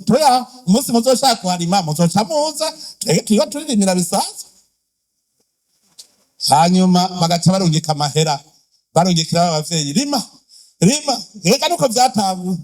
toya umunsi muzoshaka kuharima muzoca muza twebwe turiho turirimira bisanzwe. Hanyuma bagaca barungika amahera, barungikira abavyeyi rima reka nuko vyatanguye.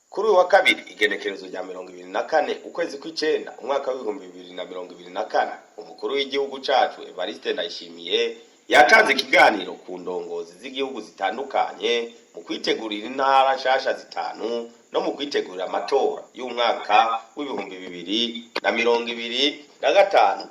Kuri wa kabiri igenekerezo rya 24 ukwezi kw'icenda umwaka wa 2024 umukuru w'igihugu cacu Evariste Ndayishimiye yatanze ikiganiro ku ndongozi z'igihugu zitandukanye mu kwitegurira intara nshasha zitanu no mu kwitegurira amatora y'umwaka w'2025.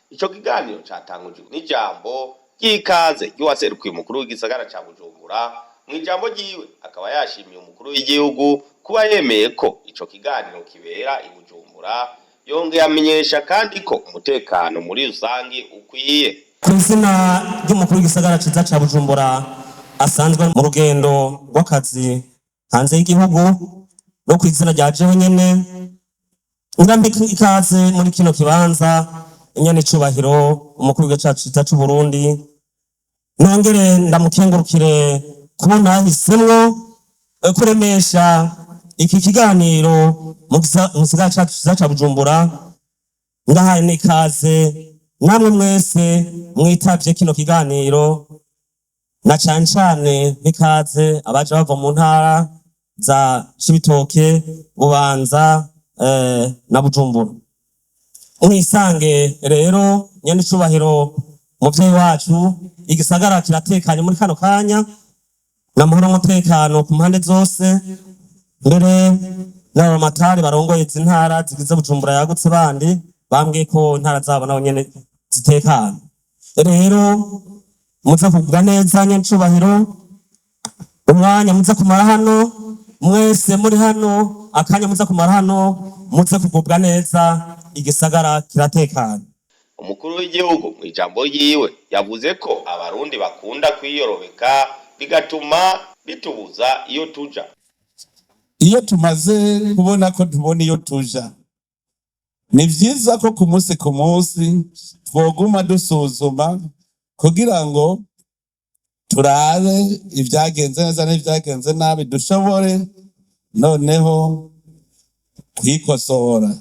Ico kiganiro catangujwe n'ijambo ry'ikaze ry'uwaserukiye umukuru w'igisagara ca Bujumbura. Mu ijambo ryiwe akaba yashimiye umukuru w'igihugu kuba yemeye ko ico kiganiro kibera i Bujumbura, yongeye amenyesha kandi ko umutekano muri rusangi ukwiye. Ku izina ry'umukuru w'igisagara ciza ca Bujumbura asanzwe mu rugendo rw'akazi hanze y'igihugu no ku izina rya jewe nyene ndambika ikaze muri kino kibanza nyene cubahiro umukuru w'igihugu cacu ciza c'u Burundi. Nongere ndamukengurukire kubona ahisemwo kuremesha iki kiganiro mu gisagara cacu ciza ca Bujumbura. Ndahaye n'ikaze namwe mwese mwitavye kino kiganiro, na cane cane n'ikaze abaje bava mu ntara za Cibitoke, Bubanza na Bujumbura. Mwisange rero nyene cubahiro muvyeyi wacu, igisagara kiratekanye muri kano kanya, namahoro n'umutekano ku mpande zose. Mbere n'abamatari barongoye izi ntara zigize Bujumbura yagutse bandi bambwiye ko intara zabo nabo nyene zitekana. Rero muza kuvuga neza nyene cubahiro, umwanya muza kumara hano mwese muri hano, akanya muza kumara hano muza kugubwa neza, igisagara kiratekana. Umukuru w'igihugu mu ijambo ryiwe yavuze ko abarundi bakunda kwiyorobeka bigatuma bitubuza iyo tuja. Iyo tumaze kubona ko tubona iyo tuja, ni vyiza ko ku munsi twoguma dusuzuma kugira ngo turabe ivyagenze neza n'ivyagenze nabi, dushobore noneho kwikosora.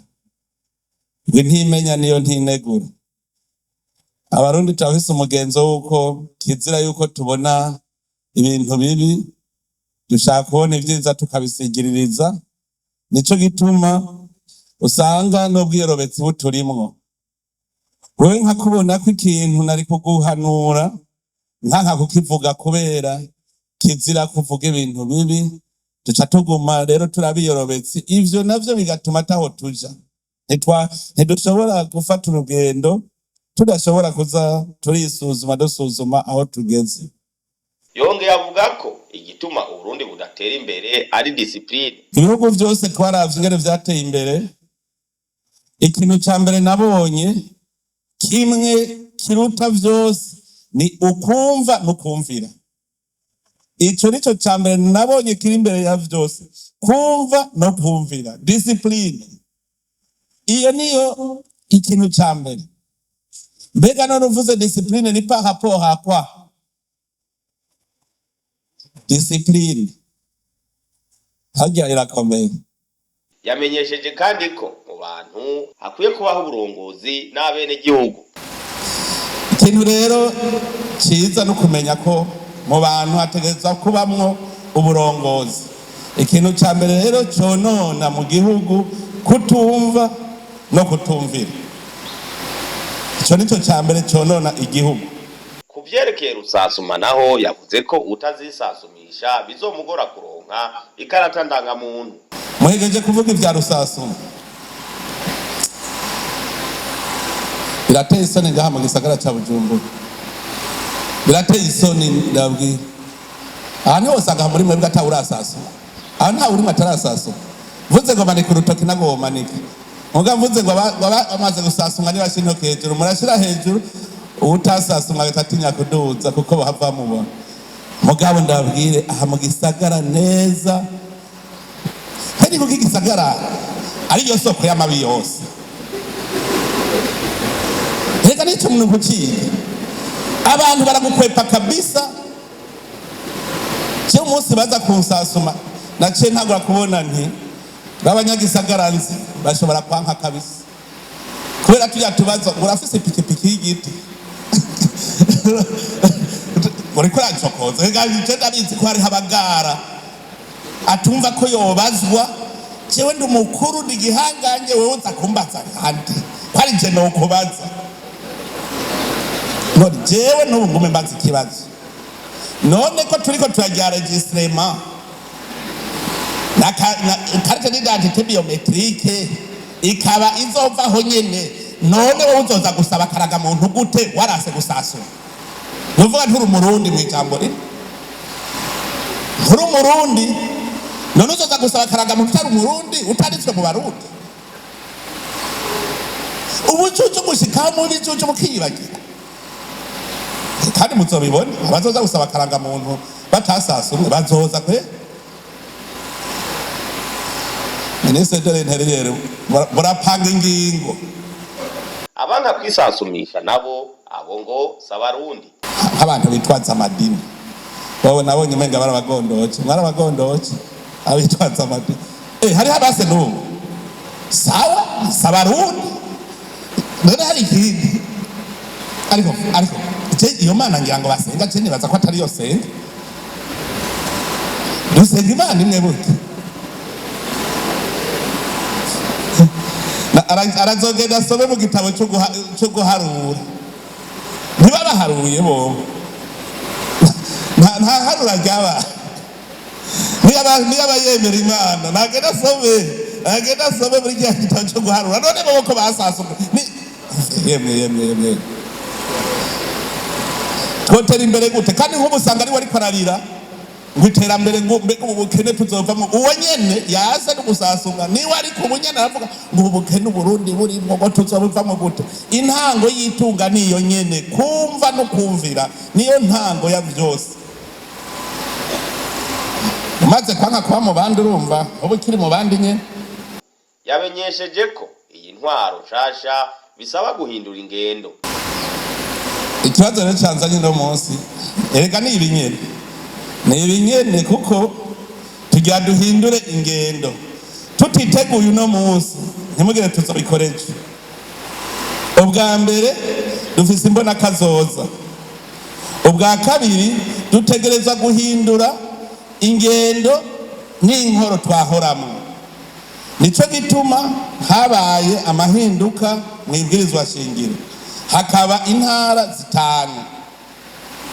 Ntimenya niyo ntinegura. Abarundi turafise umugenzo wuko kizira yuko tubona ibintu bibi dushaka kubona ivyiza tukabisigiririza. Nico gituma usanga n'ubwiyerobetsi buturimwo. Wewe nka kubona ko ikintu nari kuguhanura nkanka kukivuga kubera kizira kuvuga ibintu bibi, duca tuguma rero turabiyerobetsi, ivyo navyo bigatuma taho tuja. Ntidushobora gufata urugendo tudashobora kuza turisuzuma dusuzuma aho tugeze. Yongeye avuga ko igituma Uburundi budatera imbere ari discipline. Ibihugu vyose twaravye ingene vyateye imbere, ikintu ca mbere nabonye kimwe kiruta vyose ni ukumva n'ukumvira. Ico nico ca mbere nabonye kiri imbere ya vyose, kumva no kumvira, discipline. Iyo niyo ikintu ca mbere. Mbega none uvuze discipline ni par rapport à quoi? Discipline harya irakomeye. Yamenyesheje kandi ko mu bantu hakwiye kubaho uburongozi n'abene gihugu. Ikintu rero ciza no kumenya ko mu bantu hategerezwa kubamwo uburongozi. Ikintu ca mbere rero conona mu gihugu kutumva no kutumvira. Ico nico ca mbere conona igihugu. Kuvyerekeye rusasuma naho yavuze ko utazisasumisha bizomugora kuronka ikarata ndangamuntu. Muhegeje kuvuga ivya rusasuma, birateye isoni ngaha mu gisagara ca Bujumbura, birateye isoni ndabwira. Aha niho usanga muri mwebwe atawurasasuma, aha nta urimo atarasasuma. Mvuze ngo manika urutoki nagwo womanika, muga mvuze ngo amaze gusasumwa nibashira intoki hejuru, murashira hejuru, utasasumwa agatinya kuduza kuko bahava mubona. Mugabo ndabwire aha mu gisagara neza, hari kuko igisagara ariyo soko y'amabi yose. Reka nicyo umuntu kukiga abantu baragukwepa kabisa. Cyo umunsi baza kunsasuma naciye ntagura kubona nti babanyagisagara nzi bashobora kwanka kabisa kubera tujya tubaza urafise pikipiki y'igiti uri kuri acokoza rega nje ndabizi ko hari habagara atumva ko yobazwa jewe ndi umukuru ndi gihanganye wewe uza kumbaza kandi kwari je no kubaza no jewe no ngume mbaza ikibazo none ko turiko turajya registrement na carte d'identité biométrique ikaba izovaho nyene none wowe uzoza gusaba karaga muntu gute warase gusasura nuvuga nturi umurundi mwijambo ri nturi umurundi none uzoza gusaba karaga muntu utari umurundi utaritswe mu barundi ubucucu gushika mu bicucu mukibagira kandi muzobibona abazoza gusaba karanga muntu batasasumwe bazoza kwe Ministre de l'Intérieur burapanga ingingo abanga kwisasumisha nabo abo ngo sabarundi abantu bitwaza amadini wowe nabonye umenga barabagondoce mwarabagondoce abitwaza amadini hari habase n'ubu sawa sabarundi none hari ikindi ariko iyo mana ngira ngo basenga cyane baza ko atari yo senga dusenga imana imwe buke arazogenda asome mu gitabo cyo guharura ntibabaharuye bo nta harura ryaba niba yemera imana nagenda asome muri kiriya gitabo cyo guharura none bo ko basasumwe yemwe twotera imbere gute kandi nk'ubu usanga ari wari kwararira ngo iterambere ngo ubukene tuzovamo uwo nyene yaza no gusasumwa niwe ari ku bunyana aravuga ngo ubukene Burundi buri ngo tuzobivamo gute. Intango yitunga niyo nyene kumva no kumvira niyo ntango ya byose. Umaze kwanga kwa mu bandi urumva ubu kiri mu bandi nyene. Yamenyesheje ko iyi ntwaro nshasha bisaba guhindura ingendo. Ikibazo rero cyanzanye no munsi erega ni ibinyene kuko tujya duhindure ingendo tutiteguye uno munsi ntimugire tuzabikoreje. Ubwa mbere dufise imbona kazoza, ubwa kabiri dutegereza guhindura ingendo n'inkoro twahoramo. Nico gituma habaye amahinduka mwibwirizwa shingiro hakaba intara zitanu.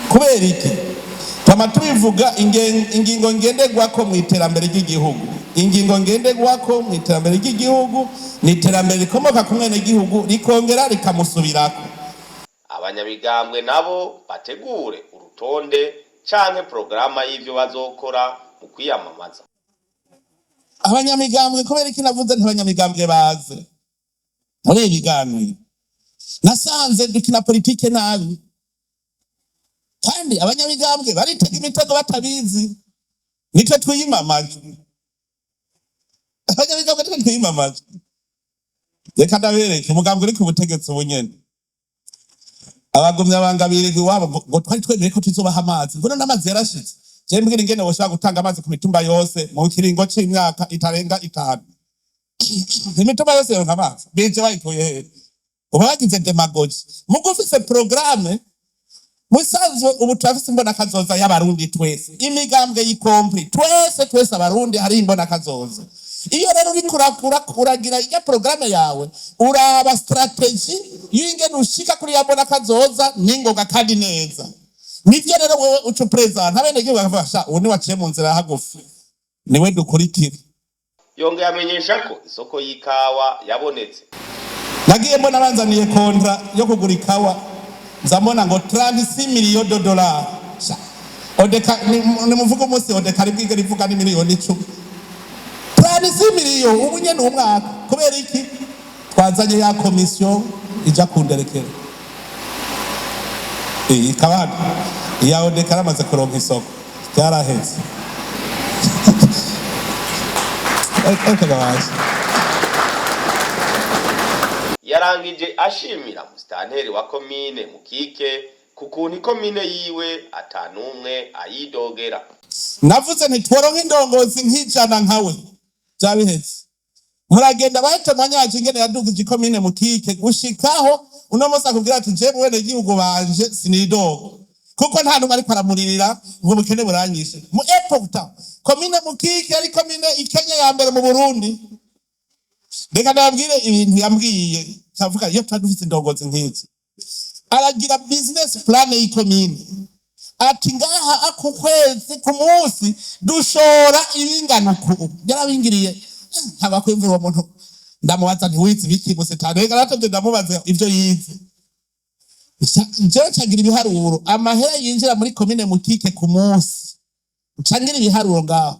Kubera iki? Tama tubivuga ingingo ngenderwako mu iterambere ry'igihugu. Ingingo ngenderwako mu iterambere ry'igihugu ni iterambere rikomoka ku mwene gihugu rikongera rikamusubirako. Abanyamigambwe nabo bategure urutonde canke programa y'ivyo bazokora mu kwiyamamaza. Abanyamigambwe kubera iki navuze ntibanyamigambwe baze muri ibiganiro nasanze dukina politike nabi kandi abanyamigambwe baritega imitego batabizi nitwe twiyimamaje. Abanyamigambwe nitwe twiyimamaje. Reka ndabereke umugambwe uri ku butegetsi ubunyene abagumya bangabirigi wabo ngo twari twemeye ko tuzobaha amazi ngo n'amazi yarashitse. Je mbwira ingene woshaka gutanga amazi ku mitumba yose mu kiringo c'imyaka itarenga 5. Imitumba yose yo ngamazi bije bayitoye ubagize demagogi mugufise programme musanzwe ubu twafise imbona kazoza y'abarundi twese imigambwe yikompli twese abarundi hari imbona kazoza. Iyo rero uri kuragira ya programme yawe uraba strategy y'ingene ushika kuri yabona kazoza ningoga kandi neza. Nivyo rero wewe ucu present abene gihugu bafasha ubu ni waciye mu nzira hagufi niwe dukurikira. Yongeye amenyesha ko isoko y'ikawa yabonetse. Nagiye mbona banzaniye kontra yo kugura ikawa nzamona ngo 36 millions de dollars. Odeka ni muvuga umunsi odeka ribwige rivuga ni miliyoni 10. 36 millions ubu nyene umwaka kubera iki twazanye ya commission ija kunderekera. Ikawa ya odeka ramaze kuronka isoko byaraheze. yarangije ashimira musitanteri wa komine Mukike kukuntu ikomine yiwe atanumwe ayidogera. Navuze ntitworonka indongozi nk'ijana nkawe byabihetse muragenda bahita manyaje ingene yadugije ikomine Mukike gushikaho uno munsi akubwira ati je mwene gihugu banje sinidogo kuko nta numwe ariko aramuririra ngo mukene buranyishe mu epocha komine Mukike ari komine Ikenya ya mbere mu Burundi. Reka ndabwire ibintu yambwiye savuga iyo tadufite indongozi nk'izi aragira business plan y'ikomine ati ngaha ako kwezi ku munsi dushora ibinganuko yarabingiriye abakwimvira uwo muntu ndamubaza nti wize biki musitani reka natavye ndamubaza ivyo yize jewe cagira ibiharuro amahera yinjira muri komine Mukike ku munsi cangira ibiharuro ngaho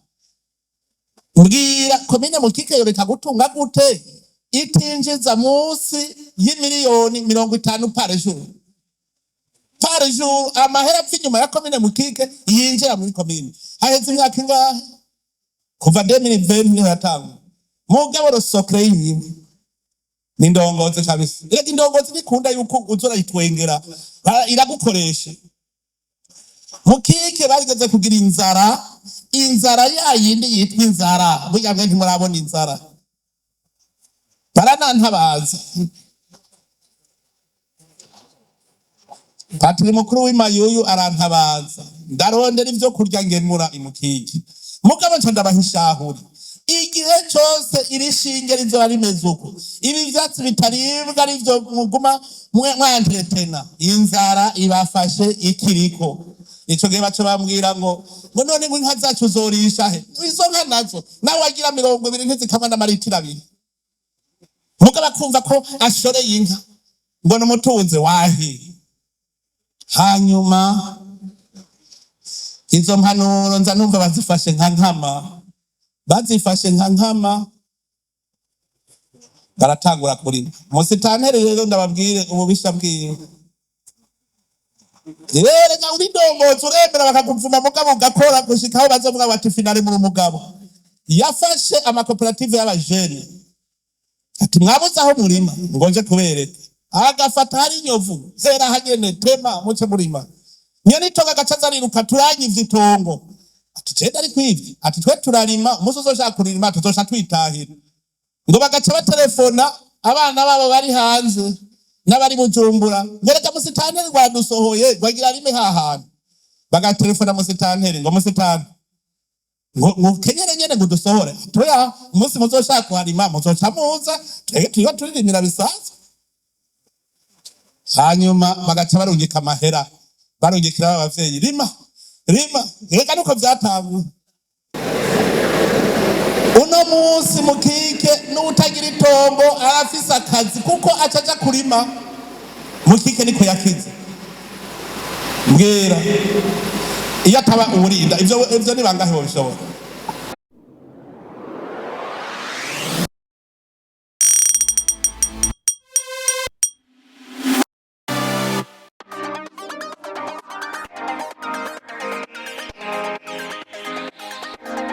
mbwira komine Mukike yoreka gutunga gute itinjiza munsi y'imiliyoni 50 par jour amahera apfinyuma ya komine Mukike yinjira muri komine haheze imyaka ingahe kuva 2020 niho yatangwa mugabo rosokre yiwe ni ndongozi kabisa reka indongozi bikunda yuko uzora yitwengera iragukoresha. Mukike barigeze kugira inzara yayindi yitwa inzara burya mwe ntimurabona inzara baranantabaza Patiri mukuru w'imayuyu arantabaza ndarondera ivyo kurya ngemura imukike mugabo nca ndabahishahura igihe cyose irishinge rizoba rimeze uko ibi vyatsi bitaribwa arivyo muguma mwantretena inzara ibafashe ikiriko ico gihe baco bambwira ngo none ngo inka zacu zorisha he izo nka nazo nawe wagira 20 ntizikamwa n'amaritiro 2 mugabo akumva ko ashoreye inka ngo n'umutunzi wahi. Hanyuma izo mpanuro nza numva bazifashe nka nkama baratangura kuri musitanteri rero ndababwire ububisha bwiwe rero na uri ndongozi uremera bakakuvuma mugabo ugakora gushikaho bazovuga bati finale mu mugabo yafashe amakoperative y'abajene ati mwabuze aho murima ngonje kubereka agafata hari inyovu zera hagene tema muce murima nyene itoga gacaza riruka turanyivye itongo ati cenda ari kwivye ati twe turarima umuso uzoshaka kurima tuzosha twitahira ngo bagaca batelefona abana babo bari hanze n'abari Bujumbura ngereka musitanteri rwadusohoye bagira rime hahana bagatelefona musitanteri ngo musitanteri ngo kenyere nyene ngo dusohore toya umunsi muzoshaka kuharima muzoca muza twege tuba turirimira bisanzwe. Hanyuma bagaca barungika amahera barungikira abavyeyi rima reka nuko vyatanguye. Uno munsi Mukike n'utagira itongo arafise akazi kuko acaja kurima Mukike niko yakize mbwira iyo ataba uburinda ivyo ni bangahe bishobora